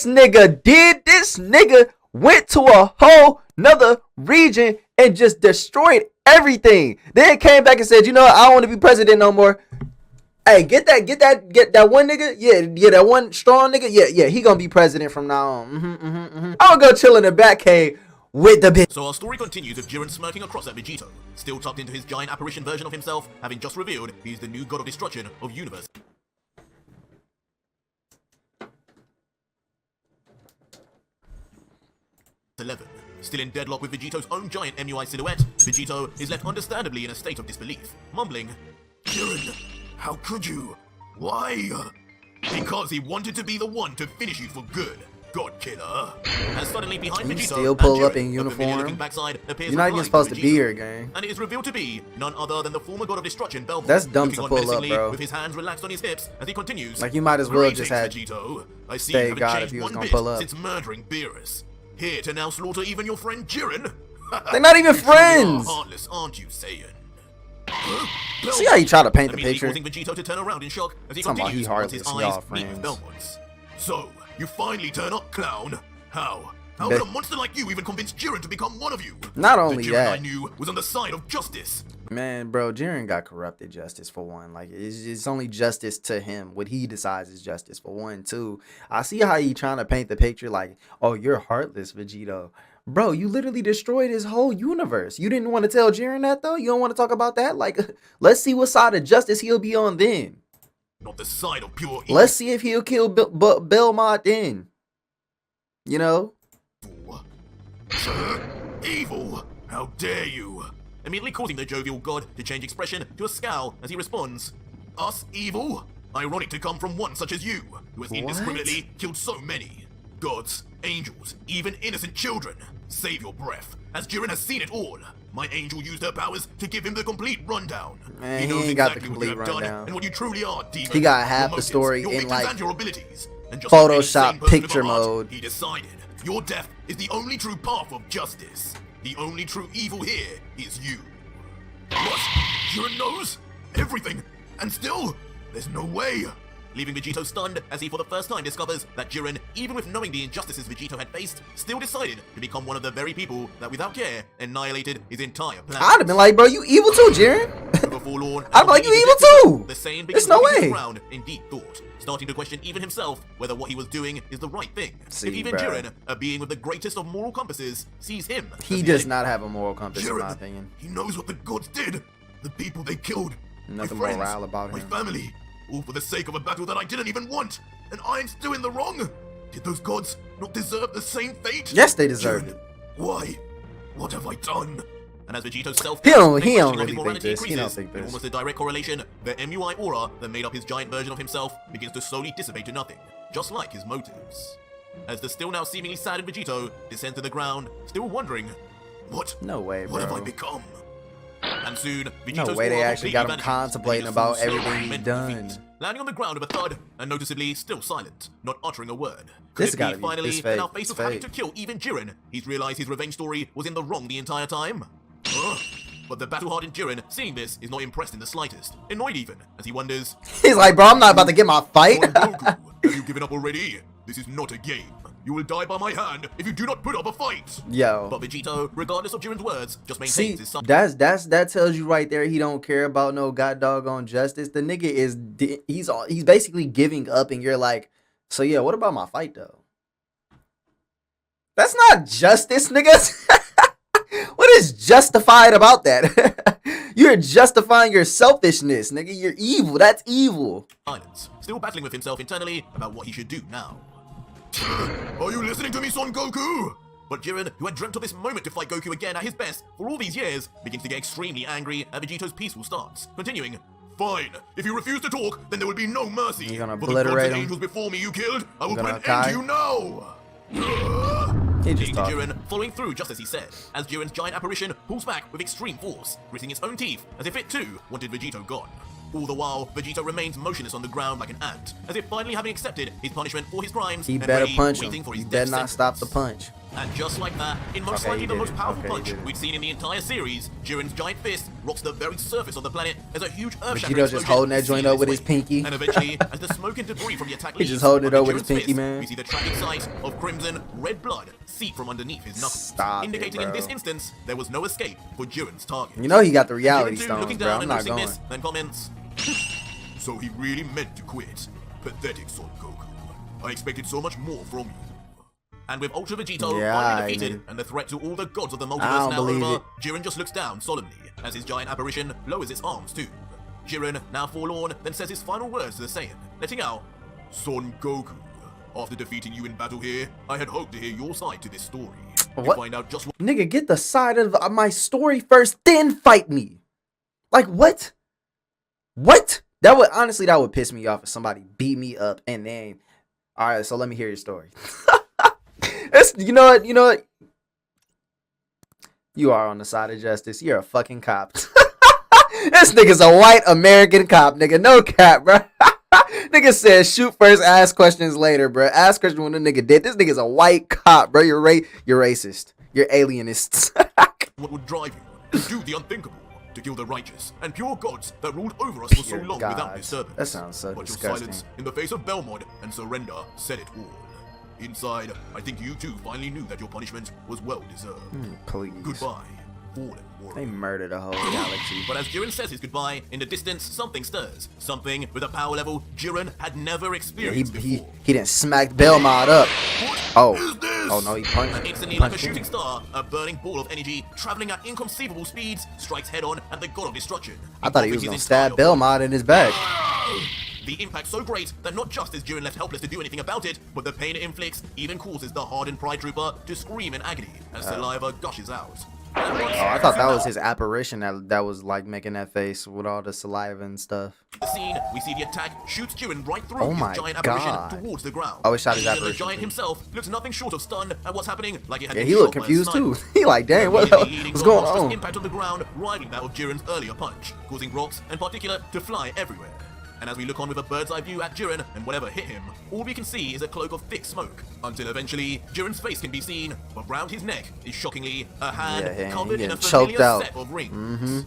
nigga did. This nigga went to a whole nother region and just destroyed everything. Then came back and said, you know what? I don't want to be president no more. Hey, get that one nigga. Yeah, that one strong nigga. Yeah, he gonna be president from now on. I'll go chill in the back cave with the bitch. So our story continues with Jiren smirking across at Vegito, still tucked into his giant apparition version of himself, having just revealed he's the new god of destruction of universe. 11. Still in deadlock with Vegito's own giant MUI silhouette, Vegito is left understandably in a state of disbelief, mumbling, Jiren, how could you? Why? Because he wanted to be the one to finish you for good, God Killer. And suddenly behind Vegito, still pull up Jiren, in uniform. Backside appears You're not even supposed to be here, gang. And it is revealed to be none other than the former god of destruction, Belmod. That's dumb to pull up, bro. With his hands relaxed on his hips as he continues. Like you might as well just have Vegito. I see stay you God if changed he was one gonna bit pull up. since murdering Beerus. Here to now slaughter even your friend Jiren. They're not even friends. You are heartless, aren't you, Saiyan? See how you try to paint the picture? Causing Vegito to turn around in shock as he Talking about he continues heartless, his y'all eyes meet with friends. Belmod's. So, you finally turn up, clown. How? How could a monster like you even convince Jiren to become one of you? Not only the Jiren that, I knew was on the side of justice. man, bro, Jiren got corrupted justice for one. Like it's only justice to him. What he decides is justice for one. Two, I see how you trying to paint the picture like, oh, you're heartless, Vegito. Bro, you literally destroyed his whole universe. You didn't want to tell Jiren that though? You don't want to talk about that? Like, let's see what side of justice he'll be on then. Not the side of pure evil. Let's see if he'll kill Belmod then. You know? Evil! How dare you! Immediately causing the jovial god to change expression to a scowl as he responds, Us evil? Ironic to come from one such as you, who has indiscriminately killed so many. Gods, angels, even innocent children. Save your breath, as Jiren has seen it all. My angel used her powers to give him the complete rundown. Man, he he knows ain't exactly got the what you complete have done rundown. and what you truly are, demon. He got half Your the motives, story your in victories like and your abilities. And just Photoshop like any sane person picture with a heart, mode. He decided your death is the only true path of justice. The only true evil here is you. What? Jiren knows everything, and still, there's no way. Leaving Vegito stunned as he for the first time discovers that Jiren, even with knowing the injustices Vegito had faced, still decided to become one of the very people that without care annihilated his entire planet. I'd have been like, bro, you evil too, Jiren. Forlorn, I'd be like, you evil too. The same There's no way. Around in deep thought, starting to question even himself whether what he was doing is the right thing. See, if even bro. Jiren, a being with the greatest of moral compasses, sees him, He as does the not have a moral compass, in my Jiren, opinion. he knows what the gods did. The people they killed. Nothing my friends, moral about my him. family. All for the sake of a battle that I didn't even want. And I'm still in the wrong. Did those gods not deserve the same fate? Yes, they deserved Jiren, it. why? What have I done? And as Vegito's self He don't really think this. He don't think in this. almost a direct correlation, the MUI aura that made up his giant version of himself begins to slowly dissipate to nothing, just like his motives. As the still now seemingly saddened Vegito descends to the ground, still wondering, what? No way, What have I bro. become? And soon, No Vegito's way they aura actually got him completely vanishes, contemplating leaving a about full everything slow, he's mental done. defeat, landing on the ground with a thud, and noticeably still silent, not uttering a word. This Could it gotta be be- finally this that fake, now face it's of having fake. to kill even Jiren, he's realized his revenge story was in the wrong the entire time? But the battle-hardened Jiren, seeing this, is not impressed in the slightest, annoyed even, as he wonders, He's like, bro, I'm not about to get my fight. Son Goku, have you given up already? This is not a game. You will die by my hand if you do not put up a fight. Yo. But Vegito, regardless of Jiren's words, just maintains See, his son. that tells you right there he don't care about no god doggone justice. The nigga is he's basically giving up, and you're like, so yeah, what about my fight though? That's not justice, nigga. What is justified about that? You're justifying your selfishness, nigga. You're evil. That's evil. Silence, still battling with himself internally about what he should do now. Are you listening to me, Son Goku? But Jiren, who had dreamt of this moment to fight Goku again at his best for all these years, begins to get extremely angry at Vegito's peaceful stance, continuing, Fine, if you refuse to talk, then there will be no mercy. You're gonna For the gods obliterate and him? angels before me you killed, I will You're put an gonna end to you now! He just Leading to talking. Jiren, following through just as he said, as Jiren's giant apparition pulls back with extreme force, gritting its own teeth as if it too wanted Vegito gone. All the while, Vegito remains motionless on the ground like an ant, as if finally having accepted his punishment for his crimes He and better ready, punch waiting him. for He his better death not stop the sentence. punch. And just like that, in most Okay, likely he the did most it. powerful Okay, he punch did it. we've seen in the entire series, Jiren's giant fist rocks the very surface of the planet as a huge earth-shattering Vegito just holding that joint up with his pinky. And eventually, as the smoke and debris from the attack He's leaves, just holding it under up with his Jiren's pinky, fist, man. we see the tragic sight of crimson, red blood seep from underneath his knuckles, Stop it, indicating in bro. this instance there was no escape for Jiren's target. You know he got the reality Jiren, too, stones, looking bro. down I'm and not noticing going. this, then comments, "So he really meant to quit. Pathetic Son Goku. I expected so much more from you." And with Ultra Vegito Yeah, finally defeated man. and the threat to all the gods of the I multiverse don't now believe over, it. Jiren just looks down solemnly as his giant apparition lowers its arms too. Jiren, now forlorn, then says his final words to the Saiyan, letting out, "Son Goku, after defeating you in battle here, I had hoped to hear your side to this story. What? To find out just what Nigga, get the side of my story first, then fight me. Like, what? What? That would piss me off if somebody beat me up and then, all right, so let me hear your story. You know what? You are on the side of justice. You're a fucking cop. This nigga's a white American cop, nigga. No cap, bro. Nigga said shoot first, ask questions later, bro. Ask questions when the nigga did. This nigga's a white cop, bro. You're racist. You're alienist. what would drive you to do the unthinkable, to kill the righteous and pure gods that ruled over us for so Pure long without gods. disturbance. That sounds so but disgusting. your silence in the face of Belmod and surrender said it all. Inside, I think you too finally knew that your punishment was well deserved. Please. Goodbye, fallen warrior. They murdered a whole galaxy. But as Jiren says his goodbye, in the distance something stirs. Something with a power level Jiren had never Yeah, experienced before. he didn't smack Belmod up. What Oh. is this? Oh no, he punched. And instantly, he like a punched him. shooting star, a burning ball of energy, traveling at inconceivable speeds, strikes head-on at the god of destruction. I thought he was engulfing gonna his stab entire Belmod in his back. The impact so great that not just is Jiren left helpless to do anything about it, but the pain it inflicts even causes the hardened Pride Trooper to scream in agony as saliva gushes out. Oh, I thought that was his apparition that was like making that face with all the saliva and stuff. The scene, we see the attack shoots Jiren right through Oh his my giant God. apparition towards the ground. Oh, it shot his Even apparition The giant too. himself looks nothing short of stunned at what's happening, like it had Yeah, been he shot looked by a confused sniper. too. He like, dang, what's Immediately leading to a going monstrous on? Impact on the ground, rivaling that of Jiren's earlier punch, causing rocks and particulate to fly everywhere. And as we look on with a bird's eye view at Jiren and whatever hit him, all we can see is a cloak of thick smoke, until eventually Jiren's face can be seen, but round his neck is shockingly a hand Yeah, covered he in a getting choked familiar out. set of rings.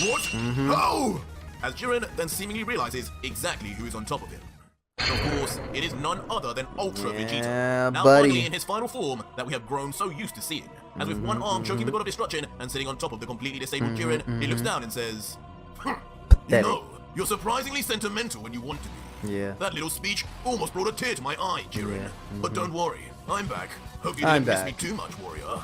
What? How? As Jiren then seemingly realizes exactly who is on top of him. And of course, it is none other than Ultra Yeah, Vegeta, now buddy. finally in his final form that we have grown so used to seeing. As with one arm choking the god of destruction and sitting on top of the completely disabled Jiren, he looks down and says, You Pathetic. know, you're surprisingly sentimental when you want to be. Yeah. That little speech almost brought a tear to my eye, Jiren. Yeah, But don't worry, I'm back. Hope you I'm didn't miss me back. too much, warrior.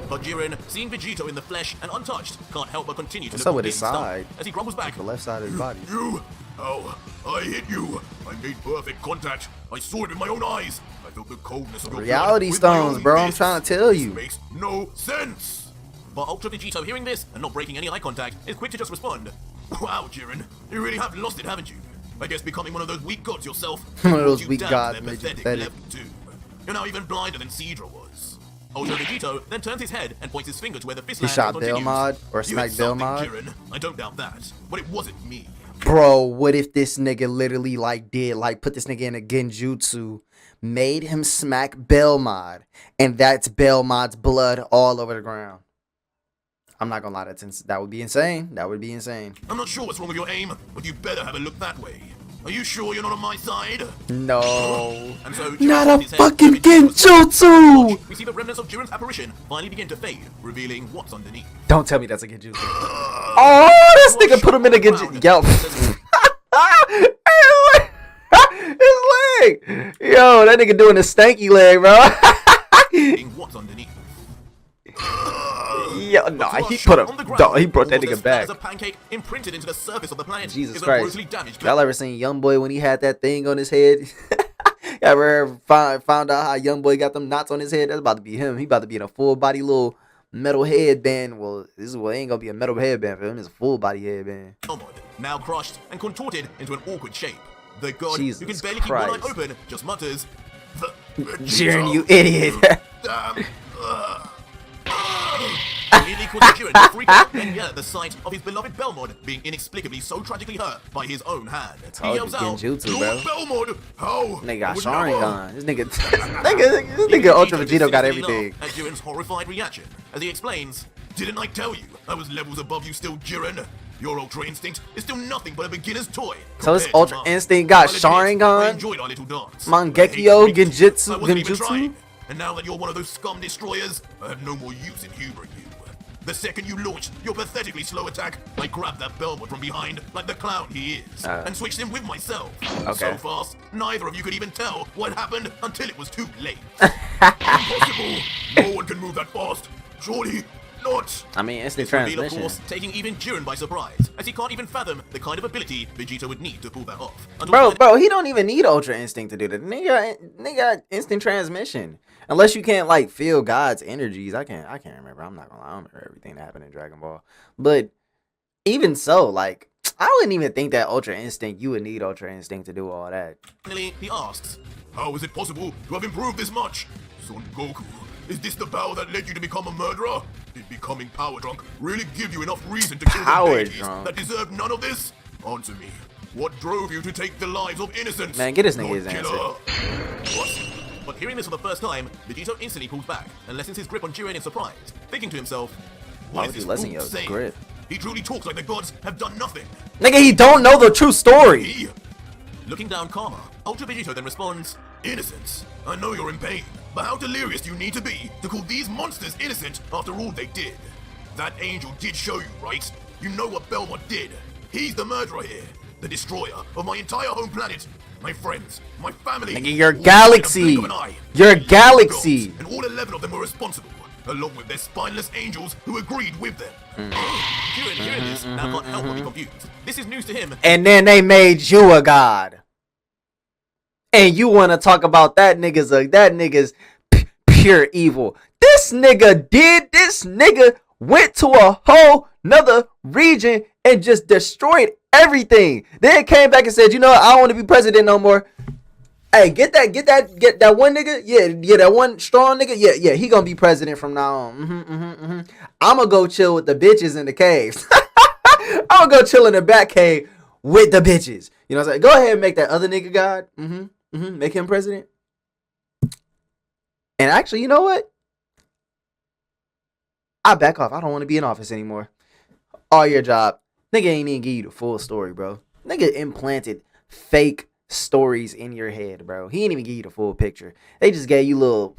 But Jiren, seeing Vegito in the flesh and untouched, can't help but continue to What's look up with his completely side? stunned as he grumbles back. The left side of his body. You? Oh, I hit you. I made perfect contact. I saw it with my own eyes. I felt the coldness of your Reality blood with my stones, own bro. I'm fists. trying to tell you. This makes no sense. But Ultra Vegito, hearing this and not breaking any eye contact, is quick to just respond. Wow, Jiren, you really have lost it, haven't you? I guess becoming one of those weak gods yourself. One of those brought you weak down gods to made their you pathetic pathetic. level too. You're now even blinder than Sidra was. Ultra Vegito then turns his head and points his finger to where the fist He land shot continues. Belmod or You hit sniped something, Belmod. Jiren. I don't doubt that, but it wasn't me. Bro, what if this nigga literally put this nigga in a genjutsu, made him smack Belmod, and that's Belmod's blood all over the ground? I'm not gonna lie, that would be insane. That would be insane. I'm not sure what's wrong with your aim, but you better have a look that way. Are you sure you're not on my side? No. And so, Not Jiren a turns his head fucking to Vegito's genjutsu! we see the remnants of Jiren's apparition finally begin to fade, revealing what's underneath. Don't tell me that's a genjutsu. Oh, this nigga put him in a genjutsu. Yo. His leg. Yo, that nigga doing a stanky leg, bro. What's underneath? Yo, no, To our he shot put on the him. ground, No, he brought that almost nigga as flat back. as a pancake imprinted into the surface of the planet Jesus is a Christ. grossly damaged Y'all ever seen YoungBoy when he had that thing on his head? Y'all ever found out how YoungBoy got them knots on his head? That's about to be him. He about to be in a full body little metal headband. Well, this is what ain't gonna be a metal headband for him. It's a full body headband. Belmod, now crushed and contorted into an awkward shape. The god Jesus who can barely keep one eye Christ. open just mutters, Jiren, you idiot. Damn. Immediately causing Jiren to freak out and yell at the sight of his beloved Belmod being inexplicably so tragically hurt by his own hand. He yells out, Genjutsu, Lord bro. Belmod, how? Nigga got Would never." Sharingan. This nigga Ultra Vegito got everything. At Jiren's horrified reaction, as he explains, "Didn't I tell you I was levels above you still, Jiren? Your Ultra Instinct is still nothing but a beginner's toy." So his compared to Ultra mine. Instinct got I'll admit, I Sharingan, enjoyed our little dance. Mangekyo, I Genjutsu, wasn't even Genjutsu. trying. And now that you're one of those scum destroyers, I have no more use in humoring you. The second you launched your pathetically slow attack, I grabbed that Belmod from behind like the clown he is, and switched him with myself. Okay. So fast, neither of you could even tell what happened until it was too late. Impossible! No one can move that fast. Surely not. I mean, instant This reveal, of transmission. course, taking even Jiren by surprise, as he can't even fathom the kind of ability Vegeta would need to pull that off. Bro, he don't even need Ultra Instinct to do that. Nigga got instant transmission. Unless you can't like feel God's energies. I can't remember. I'm not gonna lie. I don't remember everything that happened in Dragon Ball. But even so, like, I wouldn't even think that Ultra Instinct, you would need Ultra Instinct to do all that. Finally, he asks, "How is it possible to have improved this much? Son Goku, is this the power that led you to become a murderer? Did becoming power drunk really give you enough reason to kill Power the deities drunk? that deserve none of this? Answer me. What drove you to take the lives of innocents? Man, get this nigga Lord his Killer?" What? But hearing this for the first time, Vegito instantly pulls back and lessens his grip on Jiren in surprise, thinking to himself, Why "What would is you this lessen fool your saying? grip? He truly talks like the gods have done nothing." Nigga, he don't know the true story. He? Looking down Karma, Ultra Vegito then responds, "Innocence. I know you're in pain, but how delirious do you need to be to call these monsters innocent after all they did? That angel did show you, right? You know what Belmod did. He's the murderer here, the destroyer of my entire home planet, my friends, my family. Nigga, your all in a galaxy. blink of an eye. Your They were galaxy. gods, and all 11 of them were responsible, along with their spineless angels who agreed with them." Jiren, hearing this, now can't help but be confused. This is news to him. And then they made you a god. And you want to talk about that nigga's pure evil. This nigga went to a whole nother region and just destroyed everything. Then came back and said, "You know what? I don't want to be president no more." Hey, get that one nigga. Yeah, that one strong nigga. Yeah, he gonna be president from now on. I'm gonna go chill with the bitches in the caves. I'm gonna go chill in the back cave with the bitches. You know what I'm saying? Go ahead and make that other nigga god. Make him president. And actually, you know what? I back off. I don't want to be in office anymore. All your job. Nigga ain't even give you the full story, bro. Nigga implanted fake stories in your head, bro. He ain't even give you the full picture. They just gave you little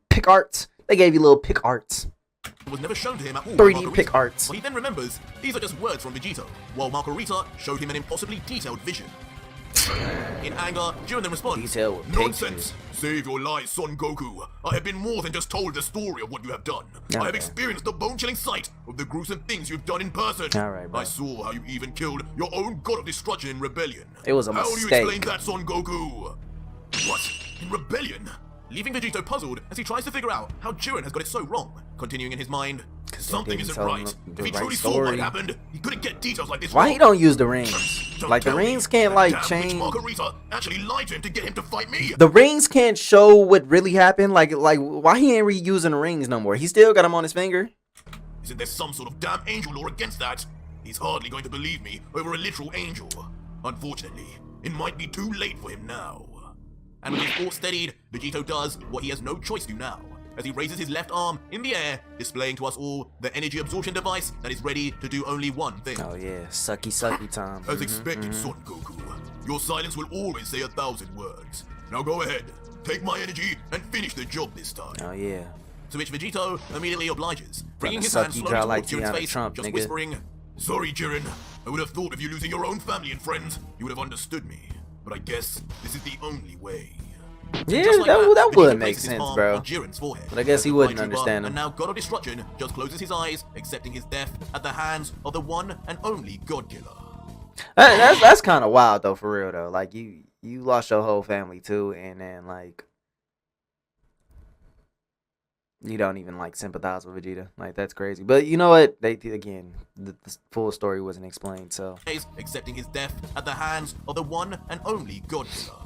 pick arts. They gave you little pick arts. Was never shown to him at all. 3D by Margarita. pick arts. But he then remembers these are just words from Vegito, while Margarita showed him an impossibly detailed vision. In anger, Jiren then responds, Detail with "Nonsense! pictures. Save your lies, Son Goku. I have been more than just told the story of what you have done. I have Okay. experienced the bone-chilling sight of the gruesome things you've done in person. Alright, bro. I saw how you even killed your own god of destruction in rebellion. It was a How do you mistake. explain that, Son Goku? What? In rebellion? Leaving Vegito puzzled as he tries to figure out how Jiren has got it so wrong, continuing in his mind, something didn't isn't tell him right. the If he right truly saw story. what happened, he couldn't get details like this Why wrong. he don't use the rings? Don't Like the tell me rings can't that like damn witch change. Margarita actually lied to him to get him to fight me. The rings can't show what really happened. Like why he ain't reusing the rings no more? He still got them on his finger. Isn't there some sort of damn angel law against that? He's hardly going to believe me over a literal angel. Unfortunately, it might be too late for him now. And with his thoughts steadied, Vegito does what he has no choice to now, as he raises his left arm in the air, displaying to us all the energy absorption device that is ready to do only one thing. Oh yeah, sucky time. As expected, Son Goku, your silence will always say 1,000 words. Now go ahead, take my energy and finish the job this time. Oh yeah. To which Vegito immediately obliges, bringing his suck hand you slowly dry towards like Jiren's Tiana face, Trump, just nigga. whispering, "Sorry, Jiren. I would have thought of you losing your own family and friends, you would have understood me. But I guess this is the only way." Yeah, Just like that Vegito would make places his sense, palm bro. on Jiren's forehead. But I guess he The wouldn't Kaiju understand Bar, him. And now God of Destruction just closes his eyes, accepting his death at the hands of the one and only God Killer. That's kind of wild though, for real though. Like you lost your whole family too, and then like you don't even like sympathize with Vegeta. Like that's crazy. But you know what? The full story wasn't explained, so Accepting his death at the hands of the one and only God Killer.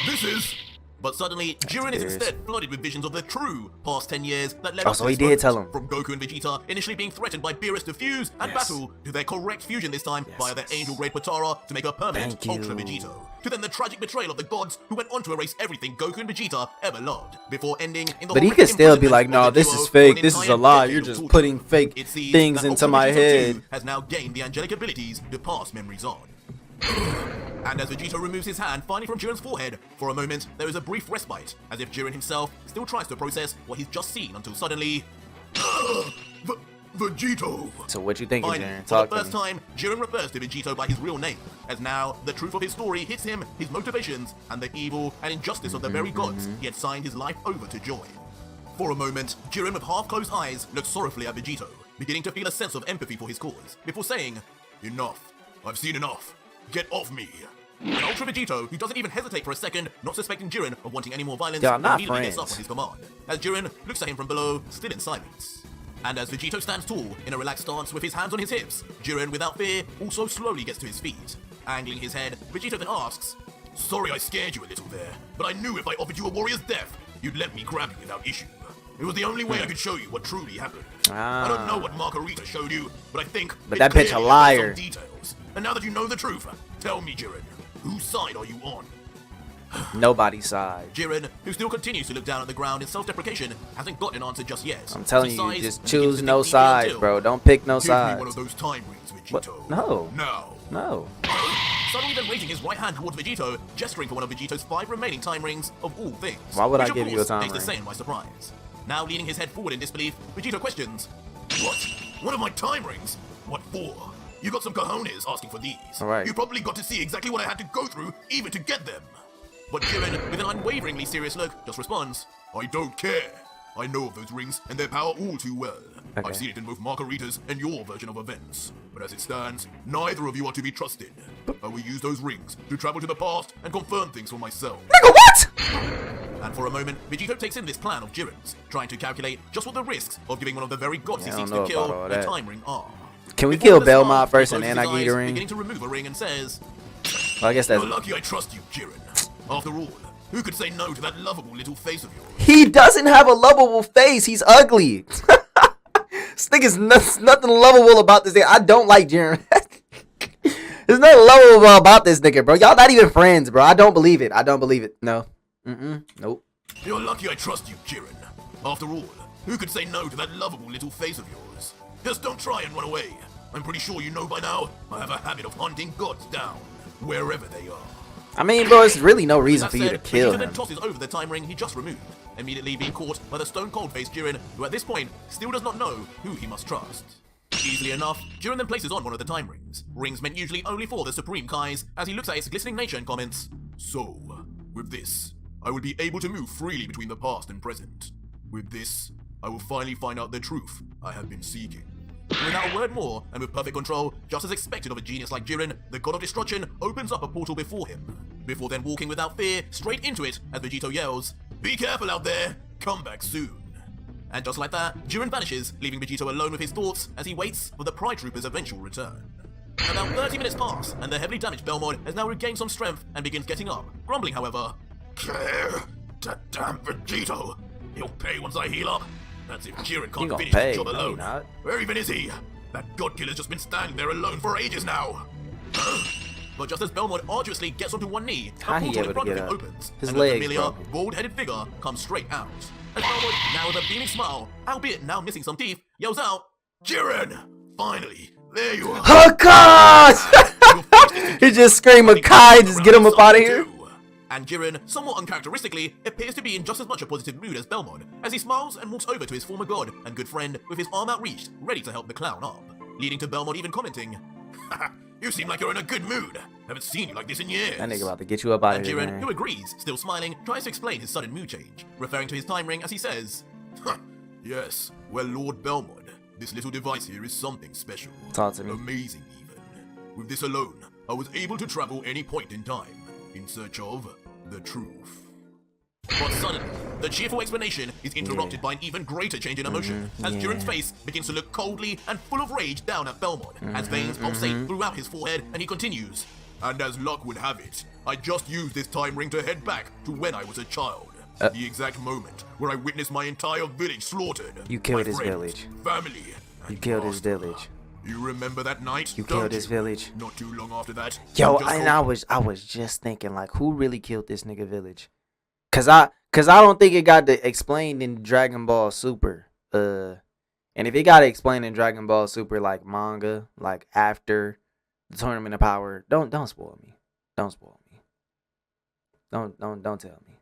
This is But suddenly, Jiren is instead flooded with visions of the true past 10 years that led up so to he this did tell moment. him. From Goku and Vegeta initially being threatened by Beerus to fuse and battle, to their correct fusion this time via their angel grade Potara to make a permanent Ultra Vegito. To then the tragic betrayal of the gods who went on to erase everything Goku and Vegeta ever loved, before ending in the But he could still be like, no, this is fake, this is a lie, you're just putting fake things into my head. Has now gained the angelic abilities to pass memories on. And as Vegito removes his hand finally from Jiren's forehead, for a moment there is a brief respite, as if Jiren himself still tries to process what he's just seen until suddenly... Vegito! So what you thinking, Finally, Jiren? for Talk the to first me. time, Jiren refers to Vegito by his real name, as now the truth of his story hits him, his motivations, and the evil and injustice of the very gods he had signed his life over to join. For a moment, Jiren with half-closed eyes looks sorrowfully at Vegito, beginning to feel a sense of empathy for his cause, before saying, "Enough. I've seen enough. Get off me." And Ultra Vegito, who doesn't even hesitate for a second, not suspecting Jiren of wanting any more violence, Y'all not immediately gets up friends. on his command, as Jiren looks at him from below, still in silence. And as Vegito stands tall, in a relaxed stance with his hands on his hips, Jiren, without fear, also slowly gets to his feet. Angling his head, Vegito then asks, "Sorry I scared you a little there, but I knew if I offered you a warrior's death, you'd let me grab you without issue. It was the only way I could show you what truly happened. I don't know what Margarita showed you, but I think But it that bitch a clearly liar. has some details. And now that you know the truth, tell me, Jiren, whose side are you on?" Nobody's side. Jiren, who still continues to look down at the ground in self-deprecation, hasn't got an answer just yet. I'm telling He you, sighs just and choose begins to no think deeply side, until, bro. Don't pick no "Give me one sides. of those time rings, What? Vegito. No. Now." No. Suddenly then raising his right hand towards Vegito, gesturing for one of Vegito's 5 remaining time rings of all things. Why would I which, of give you a course, time takes the ring? Saiyan by surprise. Now leaning his head forward in disbelief, Vegito questions, "What? One of my time rings? What for? You got some cojones asking for these. Alright. You probably got to see exactly what I had to go through even to get them." But Jiren, with an unwaveringly serious look, just responds, "I don't care. I know of those rings and their power all too well. Okay. I've seen it in both Margarita's and your version of events. But as it stands, neither of you are to be trusted. I will use those rings to travel to the past and confirm things for myself." Nigga, what? And for a moment, Vegito takes in this plan of Jiren's, trying to calculate just what the risks of giving one of the very gods Yeah, I he seeks don't to know about kill all the that. time ring are. Can we Before kill the smile, Belmod first he and then closes I his get the eyes, ring? beginning to remove a ring and says, Well, I guess that's... "You're lucky I trust you, Jiren. After all, who could say no to that lovable little face of yours?" He doesn't have a lovable face. He's ugly. This nigga's nothing lovable about this nigga. I don't like Jiren. There's nothing lovable about this nigga, bro. Y'all not even friends, bro. I don't believe it. I don't believe it. No. Nope. You're lucky I trust you, Jiren. After all, who could say no to that lovable little face of yours? Just don't try and run away. I'm pretty sure you know by now, I have a habit of hunting gods down, wherever they are. I mean, bro, there's really no reason That for you to said, kill Vegeta then him. tosses over the time ring he just removed, immediately being caught by the stone-cold-faced Jiren, who at this point still does not know who he must trust. Easily enough, Jiren then places on one of the time rings meant usually only for the Supreme Kais, as he looks at its glistening nature and comments, "So, with this, I will be able to move freely between the past and present. With this, I will finally find out the truth I have been seeking." Without a word more, and with perfect control, just as expected of a genius like Jiren, the god of destruction opens up a portal before him, before then walking without fear straight into it as Vegito yells, "Be careful out there! Come back soon!" And just like that, Jiren vanishes, leaving Vegito alone with his thoughts as he waits for the Pride Trooper's eventual return. About 30 minutes pass, and the heavily damaged Belmod has now regained some strength and begins getting up, grumbling however, "That damn Vegito! He'll pay once I heal up. That's if Jiren can't gonna finish pay, the job no, he alone. not. Where even is he? That god killer's just been standing there alone for ages now." But just as Belmod arduously gets onto one knee, How a he portal able in to front of get him up? opens, His and the legs familiar, broken. bald-headed figure comes straight out. As Belmod, now with a beaming smile, albeit now missing some teeth, yells out, "Jiren! Finally, there you are!" Oh, God! He just screamed, "Makai, just get him up out of here." And Jiren, somewhat uncharacteristically, appears to be in just as much a positive mood as Belmod, as he smiles and walks over to his former god and good friend with his arm outreached, ready to help the clown up. Leading to Belmod even commenting, "You seem like you're in a good mood. Haven't seen you like this in years." That nigga about to get you up out And of here, Jiren, man. who agrees, still smiling, tries to explain his sudden mood change, referring to his time ring as he says, "Yes, well, Lord Belmod, this little device here is something special. Talk to me. Amazing, even. With this alone, I was able to travel any point in time, in search of the truth." But suddenly, the cheerful explanation is interrupted by an even greater change in emotion, as Jiren's face begins to look coldly and full of rage down at Belmod, as veins pulsate throughout his forehead, and he continues, And as luck would have it, I just used this time ring to head back to when I was a child. The exact moment where I witnessed my entire village slaughtered. You killed his friends, village. Family. You killed his village. You remember that night? You killed his village. Not too long after that. Yo, and I was just thinking, like, who really killed this nigga village? Cause I don't think it got explained in Dragon Ball Super. And if it got explained in Dragon Ball Super, like manga, like after the Tournament of Power, don't spoil me. Don't spoil me. Don't tell me.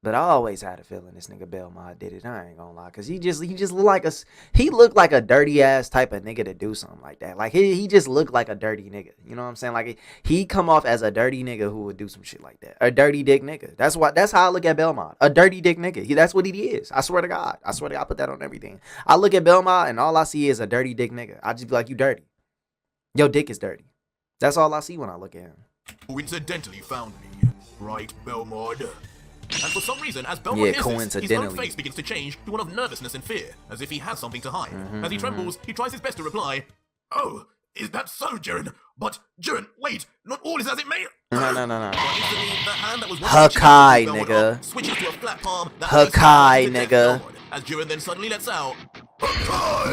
But I always had a feeling this nigga Belmod did it. I ain't gonna lie, cause he just looked like a dirty ass type of nigga to do something like that. Like he just looked like a dirty nigga. You know what I'm saying? Like he come off as a dirty nigga who would do some shit like that. A dirty dick nigga. That's how I look at Belmod. A dirty dick nigga. That's what he is. I swear to God. I put that on everything. I look at Belmod and all I see is a dirty dick nigga. I just be like, you dirty. Your dick is dirty. That's all I see when I look at him. Coincidentally found me, right, Belmod? And for some reason, as Belmod hears this, his own face begins to change to one of nervousness and fear, as if he has something to hide. As he trembles, he tries his best to reply, "Oh, is that so, Jiren? But, Jiren, wait, not all is as it may." No. Hakai, nigga. Switches to a flat palm. Hakai, nigga. As Jiren then suddenly lets out,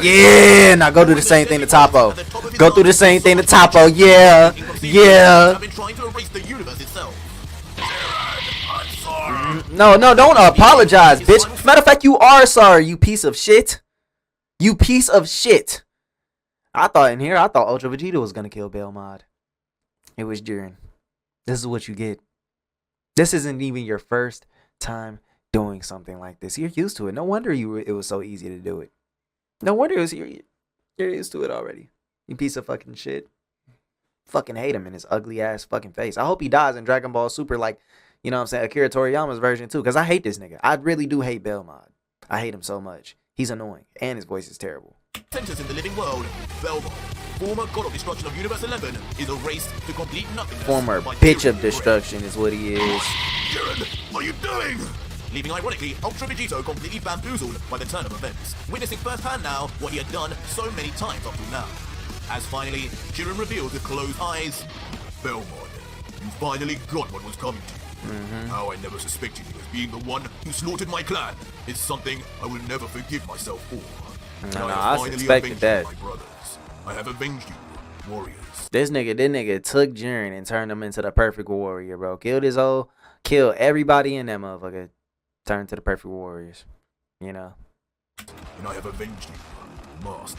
yeah, now go do the same thing to Topo. Go through the same thing to Topo. Yeah. I've been trying to erase the universe itself. No, don't apologize, bitch. Matter of fact, you are sorry, you piece of shit. You piece of shit. I thought Ultra Vegeta was gonna kill Belmod. It was Jiren. This is what you get. This isn't even your first time doing something like this. You're used to it. No wonder it was so easy to do it. No wonder you're used to it already. You piece of fucking shit. Fucking hate him in his ugly ass fucking face. I hope he dies in Dragon Ball Super, like, you know what I'm saying, Akira Toriyama's version too. Because I hate this nigga. I really do hate Belmod. I hate him so much. He's annoying. And his voice is terrible. Sentence in the living world, Belmod, former god of destruction of Universe 11, is erased to complete nothingness. Former bitch of destruction is what he is. Jiren, what are you doing? Leaving ironically Ultra Vegito completely bamboozled by the turn of events, witnessing firsthand now what he had done so many times up till now. As finally, Jiren reveals with closed eyes, "Belmod, you finally got what was coming to you. How I never suspected you as being the one who slaughtered my clan is something I will never forgive myself for. No, I suspected that. My brothers. I have avenged you, warriors." This nigga took Jiren and turned him into the perfect warrior, bro. Killed everybody in that motherfucker. Turned to the perfect warriors. You know. And I have avenged you, master.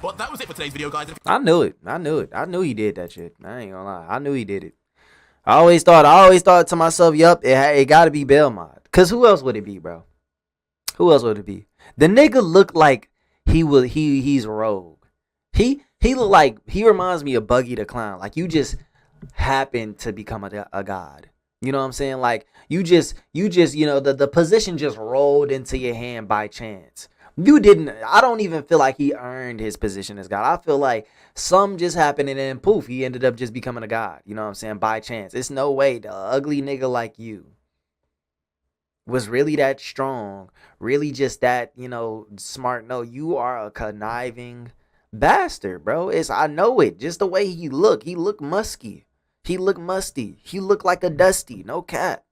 But that was it for today's video, guys. I knew it. I knew he did that shit. I ain't gonna lie. I knew he did it. I always thought to myself, yup, it gotta be Belmod. Cause who else would it be, bro? Who else would it be? The nigga looked like he's rogue. He looked like, he reminds me of Buggy the Clown. Like you just happened to become a god. You know what I'm saying? Like you just, you know, the position just rolled into your hand by chance. I don't even feel like he earned his position as God. I feel like some just happened and then poof, he ended up just becoming a god. You know what I'm saying? By chance. It's no way the ugly nigga like you was really that strong, really just that, you know, smart. No, you are a conniving bastard, bro. I know it. Just the way he looked musky. He looked musty. He looked like a Dusty. No cap.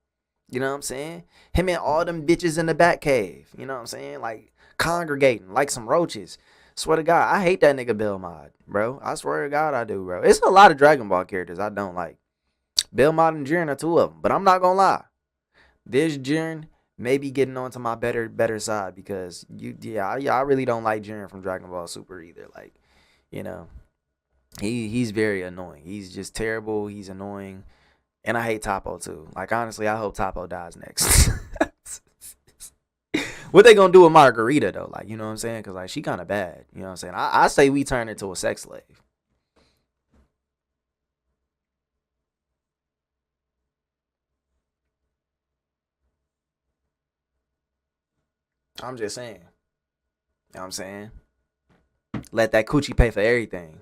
You know what I'm saying? Him and all them bitches in the Bat Cave. You know what I'm saying? Like congregating like some roaches. Swear to God, I hate that nigga Belmod, bro. I swear to God, I do, bro. It's a lot of Dragon Ball characters I don't like. Belmod and Jiren are two of them, but I'm not gonna lie. This Jiren may be getting onto my better side because I really don't like Jiren from Dragon Ball Super either. Like, you know, he's very annoying. He's just terrible. He's annoying, and I hate Topo too. Like honestly, I hope Topo dies next. What they gonna do with Margarita though? Like, you know what I'm saying? Cause like she kind of bad. You know what I'm saying? I say we turn her into a sex slave. I'm just saying. You know what I'm saying? Let that coochie pay for everything.